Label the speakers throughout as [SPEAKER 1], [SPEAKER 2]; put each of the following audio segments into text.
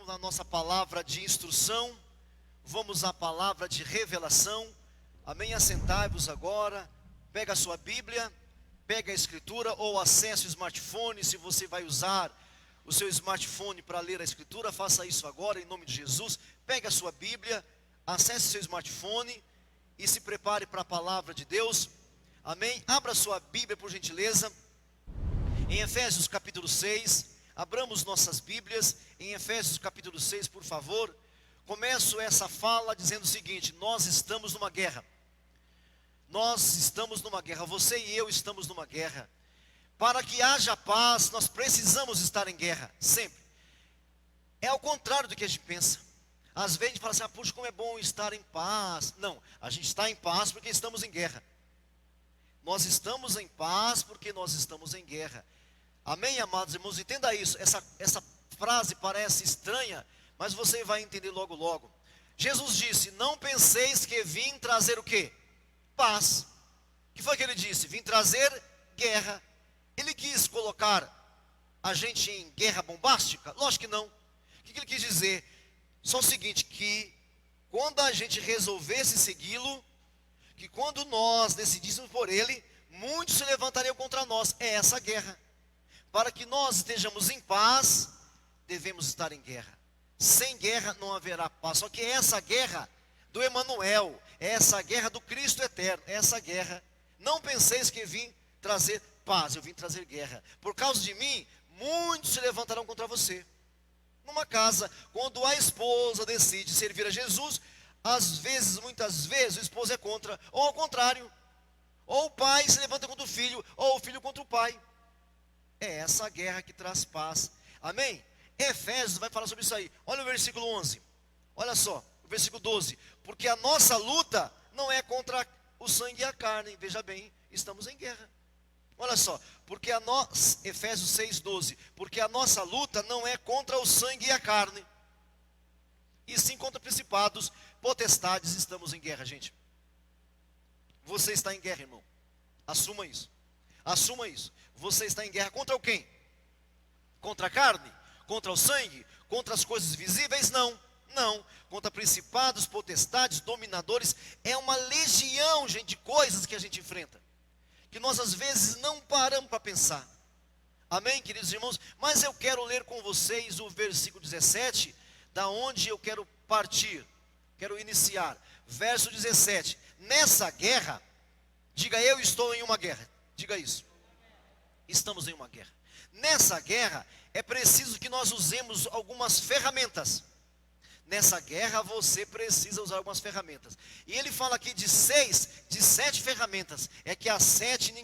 [SPEAKER 1] Vamos à nossa palavra de instrução, vamos à palavra de revelação. Amém? Assentai-vos agora, pega a sua Bíblia, pega a Escritura ou acesse o smartphone. Se você vai usar o seu smartphone para ler a Escritura, faça isso agora em nome de Jesus. Pega a sua Bíblia, acesse o seu smartphone e se prepare para a palavra de Deus. Amém? Abra a sua Bíblia por gentileza, em Efésios capítulo 6, abramos nossas Bíblias, em Efésios capítulo 6, por favor. Começo essa fala dizendo o seguinte: nós estamos numa guerra. Nós estamos numa guerra, você e eu estamos numa guerra. Para que haja paz, nós precisamos estar em guerra, sempre. É ao contrário do que a gente pensa. Às vezes a gente fala assim, puxa, como é bom estar em paz. Não, a gente está em paz porque estamos em guerra. Nós estamos em paz porque nós estamos em guerra. Amém, amados irmãos? Entenda isso. Essa frase parece estranha, mas você vai entender logo logo. Jesus disse, não penseis que vim trazer o quê? Paz. O que foi que ele disse? Vim trazer guerra. Ele quis colocar a gente em guerra bombástica? Lógico que não. O que ele quis dizer? Só o seguinte, que quando a gente resolvesse segui-lo, que quando nós decidíssemos por ele, muitos se levantariam contra nós. É essa guerra. Para que nós estejamos em paz, devemos estar em guerra. Sem guerra não haverá paz. Só que é essa guerra do Emanuel, é essa guerra do Cristo eterno, é essa guerra. Não penseis que vim trazer paz, eu vim trazer guerra. Por causa de mim, muitos se levantarão contra você. Numa casa, quando a esposa decide servir a Jesus, às vezes, muitas vezes, o esposo é contra, ou ao contrário, ou o pai se levanta contra o filho, ou o filho contra o pai. É essa guerra que traz paz. Amém? Efésios vai falar sobre isso aí. Olha o versículo 11. Olha só, o versículo 12. Porque a nossa luta não é contra o sangue e a carne. Veja bem, estamos em guerra. Olha só, porque Efésios 6:12. Porque a nossa luta não é contra o sangue e a carne, e sim contra principados, potestades. Estamos em guerra, gente. Você está em guerra, irmão. Assuma isso. Assuma isso. Você está em guerra contra o quem? Contra a carne? Contra o sangue? Contra as coisas visíveis? Não. Não. Contra principados, potestades, dominadores. É uma legião, gente, de coisas que a gente enfrenta, que nós às vezes não paramos para pensar. Amém, queridos irmãos? Mas eu quero ler com vocês o versículo 17, da onde eu quero partir, quero iniciar. Verso 17. Nessa guerra, diga, eu estou em uma guerra. Diga isso. Estamos em uma guerra. Nessa guerra, é preciso que nós usemos algumas ferramentas. Nessa guerra, você precisa usar algumas ferramentas. E ele fala aqui de 7 ferramentas. É que a sétima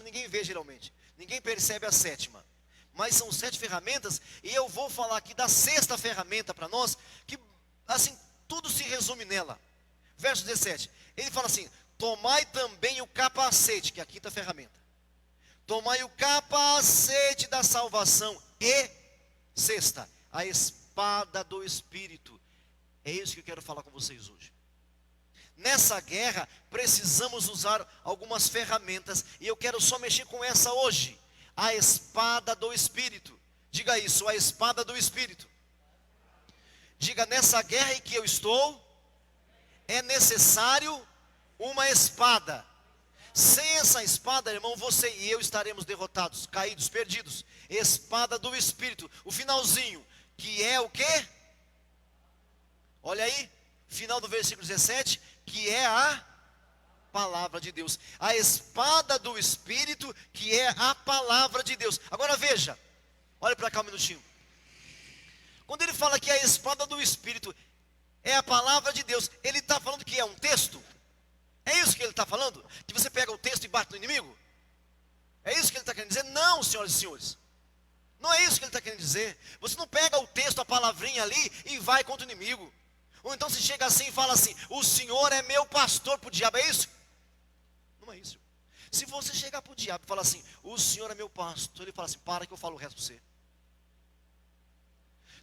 [SPEAKER 1] ninguém vê geralmente. Ninguém percebe a sétima. Mas são 7 ferramentas. E eu vou falar aqui da 6ª ferramenta para nós, que assim, tudo se resume nela. Verso 17. Ele fala assim, tomai também o capacete, que é a 5ª ferramenta. Tomai o capacete da salvação e 6ª, a espada do Espírito. É isso que eu quero falar com vocês hoje. Nessa guerra, precisamos usar algumas ferramentas, e eu quero só mexer com essa hoje. A espada do Espírito. Diga isso, a espada do Espírito. Diga, nessa guerra em que eu estou, é necessário uma espada. Sem essa espada, irmão, você e eu estaremos derrotados, caídos, perdidos. Espada do Espírito, o finalzinho, que é o quê? Olha aí, final do versículo 17, que é a palavra de Deus. A espada do Espírito, que é a palavra de Deus. Agora veja, olha para cá um minutinho. Quando ele fala que a espada do Espírito é a palavra de Deus, ele está falando que é um texto? É isso que ele está falando? Que você pega o texto e bate no inimigo? É isso que ele está querendo dizer? Não, senhoras e senhores. Não é isso que ele está querendo dizer. Você não pega o texto, a palavrinha ali e vai contra o inimigo. Ou então você chega assim e fala assim, o Senhor é meu pastor para o diabo. É isso? Não é isso. Se você chegar para o diabo e falar assim, o Senhor é meu pastor, ele fala assim, para que eu falo o resto para você.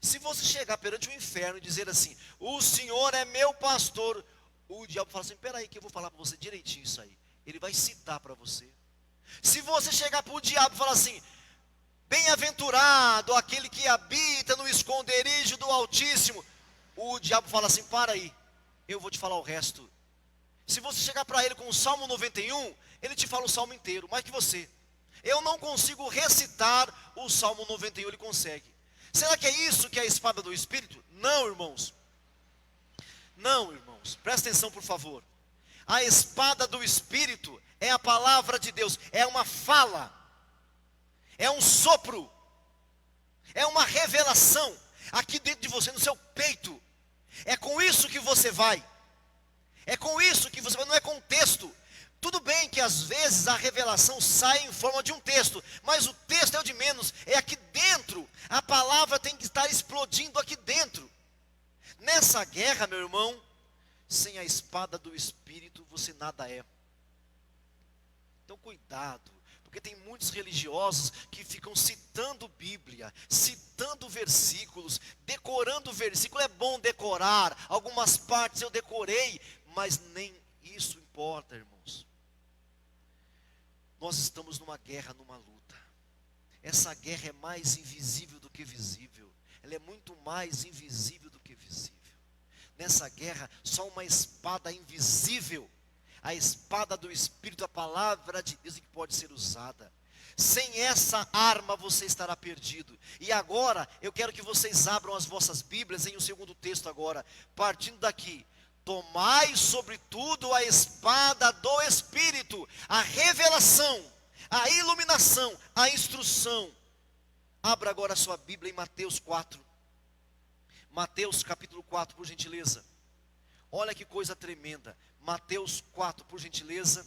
[SPEAKER 1] Se você chegar perante o inferno e dizer assim, o Senhor é meu pastor, o diabo fala assim, peraí que eu vou falar para você direitinho isso aí. Ele vai citar para você. Se você chegar para o diabo e falar assim, Bem-aventurado aquele que habita no esconderijo do Altíssimo. O diabo fala assim: para aí, eu vou te falar o resto. Se você chegar para ele com o Salmo 91, ele te fala o Salmo inteiro, mais que você. Eu não consigo recitar o Salmo 91, ele consegue. Será que é isso que é a espada do Espírito? Não, irmãos. Não, irmãos. Presta atenção, por favor. A espada do Espírito é a palavra de Deus. É uma fala. É um sopro. É uma revelação. Aqui dentro de você, no seu peito. É com isso que você vai. É com isso que você vai, não é com texto. Tudo bem que às vezes a revelação sai em forma de um texto, mas o texto é o de menos, é aqui dentro. A palavra tem que estar explodindo aqui dentro. Nessa guerra, meu irmão, sem a espada do Espírito você nada é. Então cuidado, porque tem muitos religiosos que ficam citando Bíblia, citando versículos, decorando versículo. É bom decorar, algumas partes eu decorei, mas nem isso importa, irmãos. Nós estamos numa guerra, numa luta. Essa guerra é mais invisível do que visível. Ela é muito mais invisível do que visível. Nessa guerra, só uma espada invisível, a espada do Espírito, a palavra de Deus, que pode ser usada. Sem essa arma você estará perdido. E agora, eu quero que vocês abram as vossas Bíblias em um segundo texto agora, partindo daqui. Tomai sobretudo a espada do Espírito, a revelação, a iluminação, a instrução. Abra agora a sua Bíblia em Mateus 4. Mateus capítulo 4, por gentileza. Olha que coisa tremenda. Mateus 4, por gentileza.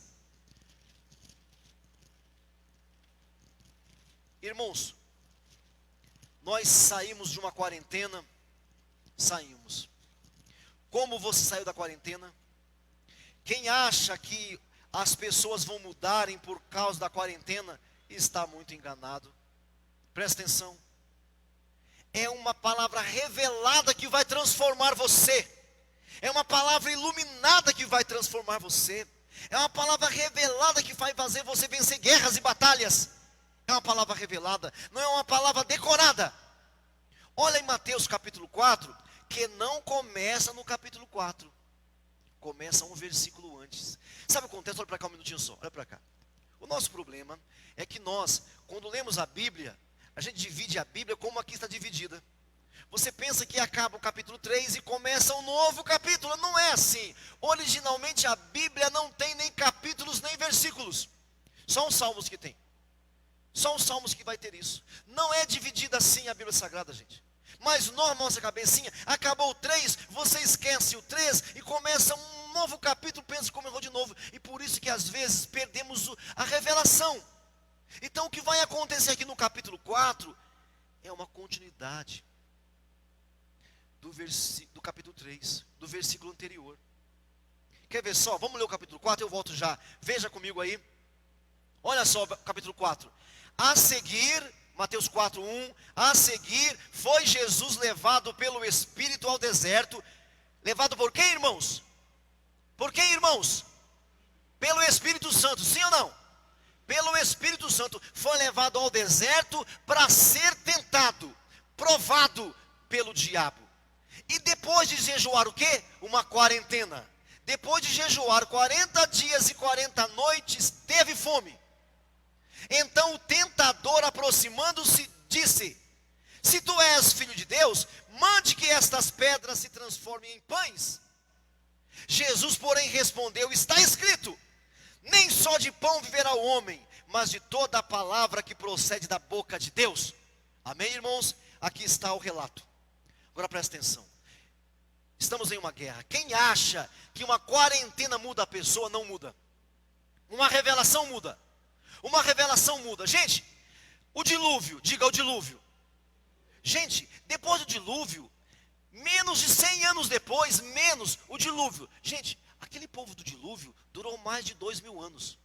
[SPEAKER 1] Irmãos, nós saímos de uma quarentena. Saímos. Como você saiu da quarentena? Quem acha que as pessoas vão mudarem por causa da quarentena, está muito enganado. Presta atenção. É uma palavra revelada que vai transformar você. É uma palavra iluminada que vai transformar você. É uma palavra revelada que vai fazer você vencer guerras e batalhas. É uma palavra revelada, não é uma palavra decorada. Olha em Mateus capítulo 4, que não começa no capítulo 4. Começa um versículo antes. Sabe o que acontece? Olha para cá um minutinho só, olha para cá. O nosso problema é que nós, quando lemos a Bíblia, a gente divide a Bíblia como aqui está dividida. Você pensa que acaba o capítulo 3 e começa um novo capítulo. Não é assim. Originalmente a Bíblia não tem nem capítulos nem versículos. Só os salmos que tem. Só os salmos que vai ter isso. Não é dividida assim a Bíblia Sagrada, gente. Mas na nossa cabecinha, acabou o 3, você esquece o 3 e começa um novo capítulo, pensa como errou de novo. E por isso que às vezes perdemos a revelação. Então o que vai acontecer aqui no capítulo 4 é uma continuidade do capítulo 3, do versículo anterior. Quer ver só? Vamos ler o capítulo 4, eu volto já. Veja comigo aí. Olha só o capítulo 4. A seguir, Mateus 4:1, a seguir foi Jesus levado pelo Espírito ao deserto. Levado por quem, irmãos? Por quem, irmãos? Pelo Espírito Santo, sim ou não? Pelo Espírito Santo, foi levado ao deserto para ser tentado, provado pelo diabo. E depois de jejuar o quê? Uma quarentena. Depois de jejuar 40 dias e 40 noites, teve fome. Então o tentador, aproximando-se, disse: se tu és filho de Deus, mande que estas pedras se transformem em pães. Jesus, porém, respondeu: está escrito, nem só de pão viverá o homem, mas de toda a palavra que procede da boca de Deus. Amém, irmãos? Aqui está o relato. Agora presta atenção. Estamos em uma guerra. Quem acha que uma quarentena muda a pessoa, não muda. Uma revelação muda. Uma revelação muda. Gente, o dilúvio, diga o dilúvio. Gente, depois do dilúvio, menos de 100 anos depois, menos o dilúvio. Gente, aquele povo do dilúvio durou mais de 2000 anos.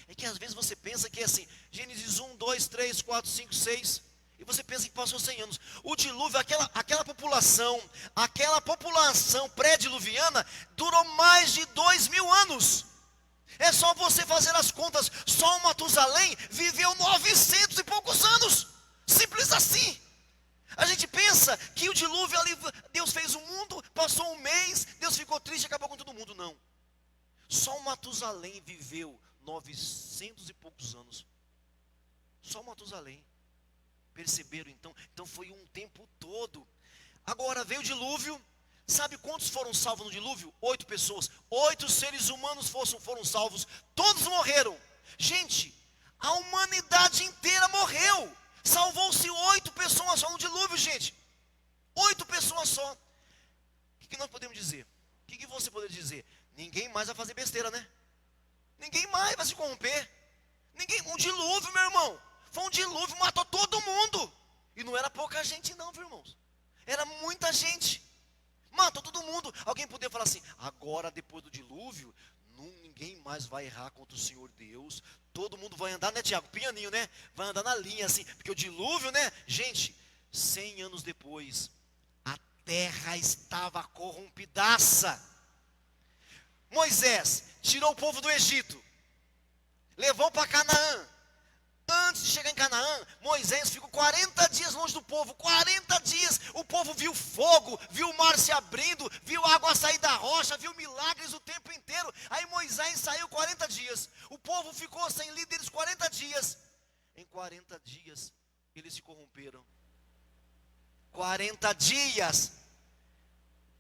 [SPEAKER 1] É que às vezes você pensa que é assim, Gênesis 1, 2, 3, 4, 5, 6, e você pensa que passou 100 anos. O dilúvio, aquela população pré-diluviana, durou mais de 2000 anos. É só você fazer as contas. Só o Matusalém viveu 900 e poucos anos. Simples assim. A gente pensa que o dilúvio ali, Deus fez o mundo, passou um mês, Deus ficou triste e acabou com todo mundo. Não. Só o Matusalém viveu 900 e poucos anos. Só o Matusalém. Perceberam então? Então foi um tempo todo. Agora veio o dilúvio. Sabe quantos foram salvos no dilúvio? 8 pessoas. 8 seres humanos foram salvos. Todos morreram. Gente, a humanidade inteira morreu. Salvou-se 8 pessoas só no dilúvio, gente. 8 pessoas só. O que nós podemos dizer? O que você poderia dizer? Ninguém mais vai fazer besteira, né? Ninguém mais vai se corromper. Um dilúvio, meu irmão. Foi um dilúvio, matou todo mundo. E não era pouca gente não, viu, irmãos? Era muita gente. Matou todo mundo. Alguém poderia falar assim, agora depois do dilúvio, ninguém mais vai errar contra o Senhor Deus. Todo mundo vai andar, né, Tiago? Pianinho, né? Vai andar na linha assim. Porque o dilúvio, né? Gente, 100 anos depois, a terra estava corrompidaça. Moisés tirou o povo do Egito, levou para Canaã. Antes de chegar em Canaã, Moisés ficou 40 dias longe do povo. 40 dias, o povo viu fogo, viu o mar se abrindo, viu a água sair da rocha, viu milagres o tempo inteiro. Aí Moisés saiu 40 dias, o povo ficou sem líderes 40 dias. Em 40 dias, eles se corromperam. 40 dias.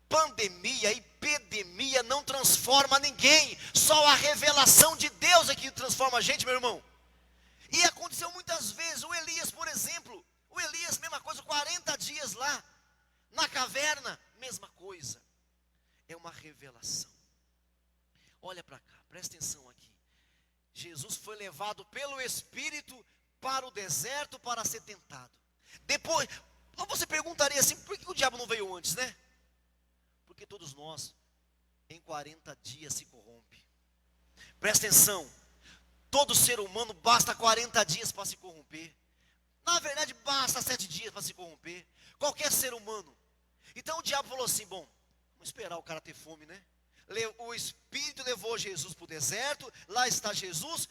[SPEAKER 1] Pandemia, epidemia não transforma ninguém. Só a revelação de Deus é que transforma a gente, meu irmão. E aconteceu muitas vezes, o Elias, por exemplo, o Elias, mesma coisa, 40 dias lá, na caverna, mesma coisa. É uma revelação. Olha para cá, presta atenção aqui. Jesus foi levado pelo Espírito para o deserto para ser tentado. Depois, você perguntaria assim, por que o diabo não veio antes, né? Porque todos nós, em 40 dias se corrompe. Presta atenção. Todo ser humano basta 40 dias para se corromper. Na verdade, basta 7 dias para se corromper. Qualquer ser humano. Então o diabo falou assim, bom, vamos esperar o cara ter fome, né? O Espírito levou Jesus para o deserto, lá está Jesus.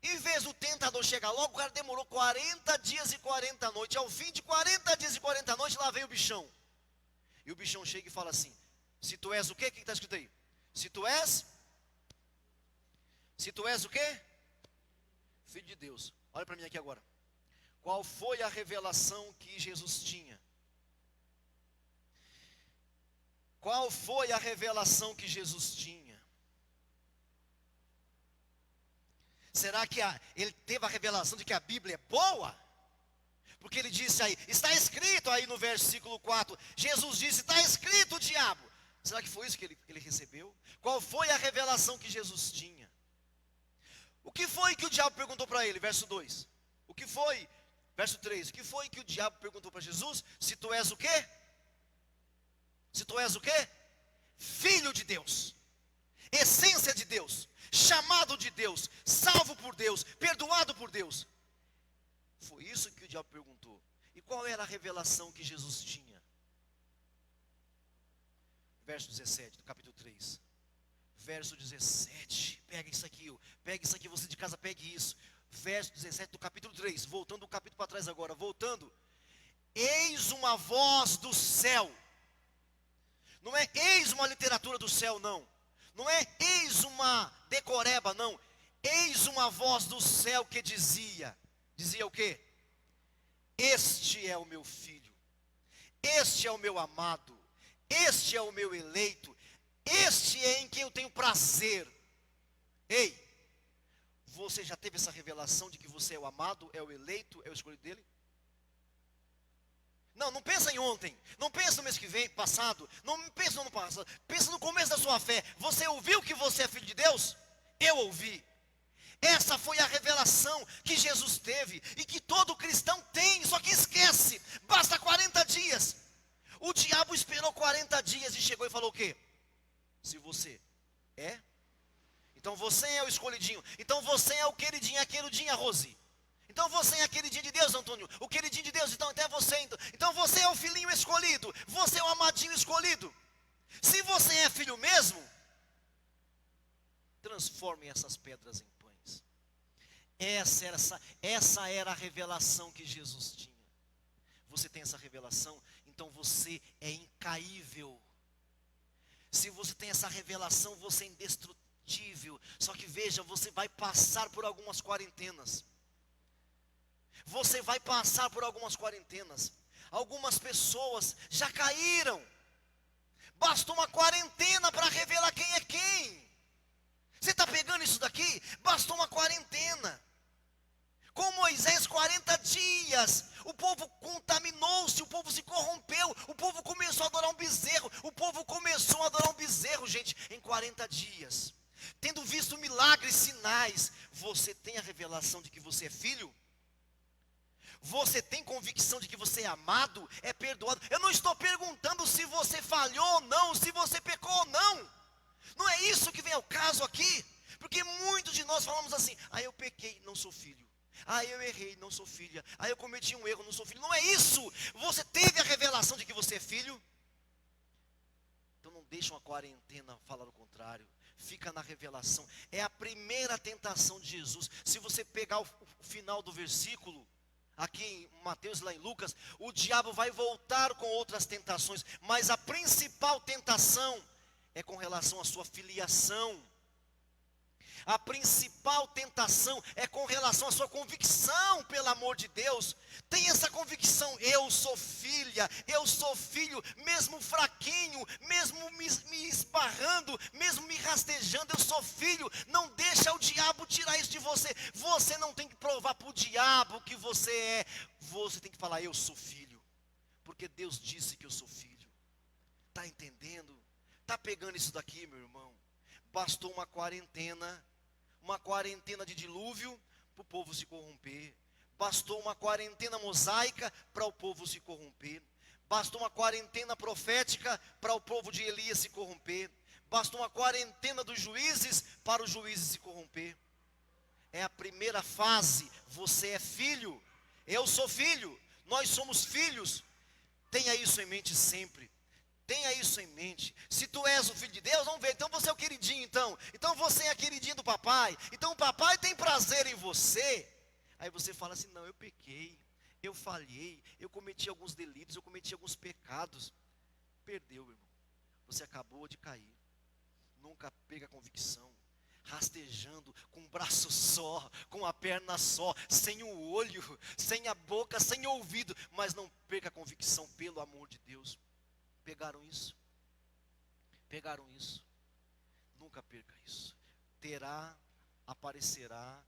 [SPEAKER 1] Em vez do tentador chegar logo, o cara demorou 40 dias e 40 noites. Ao fim de 40 dias e 40 noites, lá veio o bichão. E o bichão chega e fala assim, se tu és o quê? O que está escrito aí? Se tu és o quê? Filho de Deus. Olha para mim aqui agora. Qual foi a revelação que Jesus tinha? Qual foi a revelação que Jesus tinha? Será que ele teve a revelação de que a Bíblia é boa? Porque ele disse aí, está escrito aí no versículo 4, Jesus disse, está escrito o diabo. Será que foi isso que ele recebeu? Qual foi a revelação que Jesus tinha? O que foi que o diabo perguntou para ele? Verso 2. O que foi? Verso 3. O que foi que o diabo perguntou para Jesus? Se tu és o quê? Se tu és o quê? Filho de Deus. Essência de Deus. Chamado de Deus. Salvo por Deus. Perdoado por Deus. Foi isso que o diabo perguntou. E qual era a revelação que Jesus tinha? Verso 17 do capítulo 3. Verso 17, pega isso aqui, você de casa pegue isso. Verso 17 do capítulo 3, voltando um capítulo para trás agora, voltando. Eis uma voz do céu. Não é eis uma literatura do céu, não. Não é eis uma decoreba, não. Eis uma voz do céu que dizia o quê? Este é o meu filho, este é o meu amado, este é o meu eleito. Este é em quem eu tenho prazer. Ei, você já teve essa revelação de que você é o amado, é o eleito, é o escolhido dele? Não pensa em ontem, não pensa no mês que vem, passado, não pensa no ano passado, pensa no começo da sua fé. Você ouviu que você é filho de Deus? Eu ouvi. Essa foi a revelação que Jesus teve e que todo cristão tem, só que esquece. Basta 40 dias. O diabo esperou 40 dias e chegou e falou o quê? Se você é, então você é o escolhidinho, então você é o queridinho, a queridinha Rose, então você é a queridinha de Deus, Antônio, o queridinho de Deus, então até você, então você é o filhinho escolhido, você é o amadinho escolhido. Se você é filho mesmo, transforme essas pedras em pães. Essa era a revelação que Jesus tinha. Você tem essa revelação, então você é incaível. Se você tem essa revelação, você é indestrutível. Só que veja, você vai passar por algumas quarentenas. Você vai passar por algumas quarentenas. Algumas pessoas já caíram. Basta uma quarentena para revelar quem é quem. Você está pegando isso daqui? Basta uma quarentena. Com Moisés 40 dias, o povo contaminou-se, o povo se corrompeu, o povo começou a adorar um bezerro, o povo começou a adorar um bezerro, gente, em 40 dias. Tendo visto milagres, sinais, você tem a revelação de que você é filho? Você tem convicção de que você é amado, é perdoado? Eu não estou perguntando se você falhou ou não, se você pecou ou não. Não é isso que vem ao caso aqui. Porque muitos de nós falamos assim: ah, eu pequei, não sou filho. Ah, eu errei, não sou filha. Ah, eu cometi um erro, não sou filho. Não é isso. Você teve a revelação de que você é filho? Então não deixa uma quarentena falar o contrário. Fica na revelação. É a primeira tentação de Jesus. Se você pegar o final do versículo, aqui em Mateus e lá em Lucas, o diabo vai voltar com outras tentações. Mas a principal tentação é com relação à sua filiação. A principal tentação é com relação à sua convicção, pelo amor de Deus. Tem essa convicção: eu sou filha, eu sou filho, mesmo fraquinho, mesmo me esbarrando, mesmo me rastejando, eu sou filho. Não deixa o diabo tirar isso de você. Você não tem que provar para o diabo que você é. Você tem que falar: eu sou filho, porque Deus disse que eu sou filho. Está entendendo? Está pegando isso daqui, meu irmão? Bastou uma quarentena de dilúvio para o povo se corromper. Bastou uma quarentena mosaica para o povo se corromper. Bastou uma quarentena profética para o povo de Elias se corromper. Bastou uma quarentena dos juízes para os juízes se corromper. É a primeira fase. Você é filho, eu sou filho, nós somos filhos. Tenha isso em mente sempre. Tenha isso em mente. Se tu és o filho de Deus, vamos ver, então você é o queridinho, então você é a queridinha do papai, então o papai tem prazer em você. Aí você fala assim: não, eu pequei, eu falhei, eu cometi alguns delitos, eu cometi alguns pecados. Perdeu, irmão, você acabou de cair. Nunca pega convicção, rastejando, com um braço só, com a perna só, sem o olho, sem a boca, sem o ouvido, mas não perca a convicção, pelo amor de Deus. Pegaram isso? Pegaram isso? Nunca perca isso. Aparecerá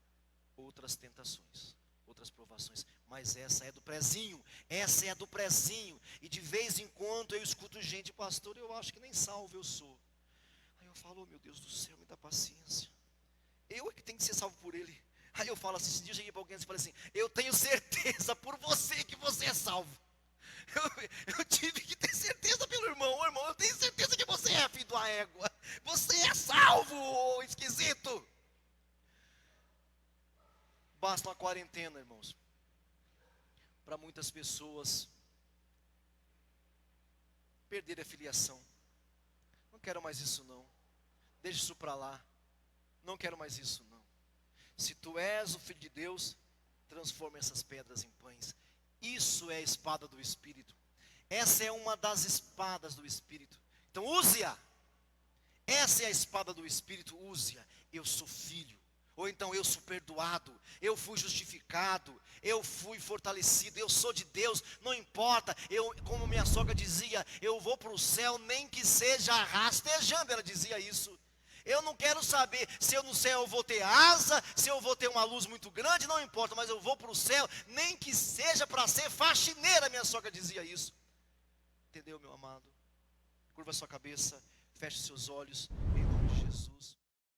[SPEAKER 1] outras tentações, outras provações, mas essa é do prezinho, essa é a do prezinho. E de vez em quando eu escuto gente: pastor, eu acho que nem salvo eu sou. Aí eu falo: oh, meu Deus do céu, me dá paciência, eu é que tenho que ser salvo por ele. Aí eu falo assim: esse dia eu cheguei para alguém e falei assim: eu tenho certeza por você que você é salvo. Eu tive que ter certeza pelo irmão: ô irmão, eu tenho certeza que você é filho da égua, você é salvo, esquisito. Basta uma quarentena, irmãos, para muitas pessoas perder a filiação. Não quero mais isso não, deixa isso para lá, não quero mais isso não. Se tu és o filho de Deus, transforma essas pedras em pães. Isso é a espada do Espírito. Essa é uma das espadas do Espírito. Então use-a. Essa é a espada do Espírito, use-a. Eu sou filho. Ou então: eu sou perdoado, eu fui justificado, eu fui fortalecido, eu sou de Deus. Não importa, como minha sogra dizia, eu vou para o céu nem que seja rastejando. Ela dizia isso. Eu não quero saber se eu no céu eu vou ter asa, se eu vou ter uma luz muito grande, não importa, mas eu vou para o céu, nem que seja para ser faxineira. Minha sogra dizia isso. Entendeu, meu amado? Curva sua cabeça, feche seus olhos, em nome de Jesus.